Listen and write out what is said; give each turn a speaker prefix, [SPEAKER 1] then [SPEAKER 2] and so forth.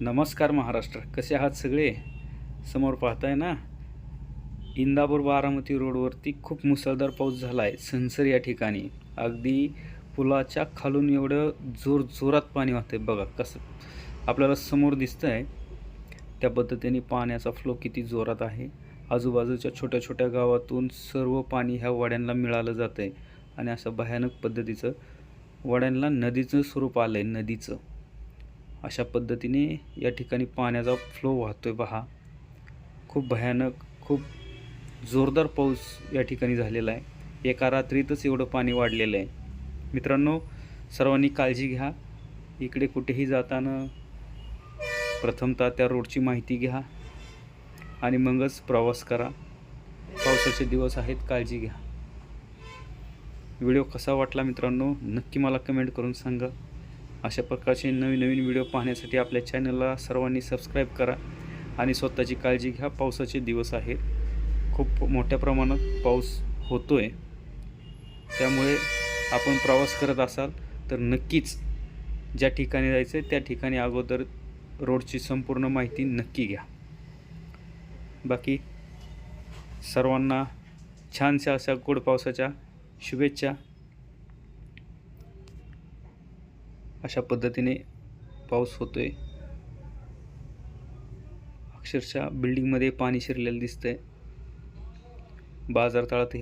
[SPEAKER 1] नमस्कार महाराष्ट्र, कसे आहात सगळे? समोर पाहताय ना, इंदापूर बारामती रोडवरती खूप मुसळधार पाऊस झाला आहे. सनसर या ठिकाणी अगदी पुलाच्या खालून एवढं जोरात पाणी वाहतंय. बघा कसं आपल्याला समोर दिसतंय. त्या पद्धतीने पाण्याचा फ्लो किती जोरात आहे. आजूबाजूच्या छोट्या छोट्या गावातून सर्व पाणी ह्या वड्यांना मिळालं जातंय आणि असं भयानक पद्धतीचं वड्यांना नदीचं स्वरूप आलंय, नदीचं. अशा पद्धतीने या ठिकाणी पाण्याचा फ्लो वाहतोय पहा. खूप भयानक, खूप जोरदार पाऊस या ठिकाणी झालेला आहे. एका रात्रीतच एवढं पाणी वाढलेलं आहे. मित्रांनो, सर्वांनी काळजी घ्या. इकडे कुठेही जाताना प्रथमतः त्या रोडची माहिती घ्या आणि मगच प्रवास करा. पावसाचे दिवस आहेत, काळजी घ्या. व्हिडिओ कसा वाटला मित्रांनो, नक्की मला कमेंट करून सांगा. अशा प्रकारचे नवीन व्हिडिओ पाहण्यासाठी आपल्या चॅनलला सर्वांनी सबस्क्राईब करा आणि स्वतःची काळजी घ्या. पावसाचे दिवस आहेत, खूप मोठ्या प्रमाणात पाऊस होतो आहे. त्यामुळे आपण प्रवास करत असाल तर नक्कीच ज्या ठिकाणी जायचं आहे त्या ठिकाणी अगोदर रोडची संपूर्ण माहिती नक्की घ्या. बाकी सर्वांना छानशा अशा गोड पावसाच्या शुभेच्छा. अशा पद्धतीने पाऊस होतोय. अक्षरशः बिल्डिंगमध्ये पाणी शिरलेलं दिसतंय. बाजारतळात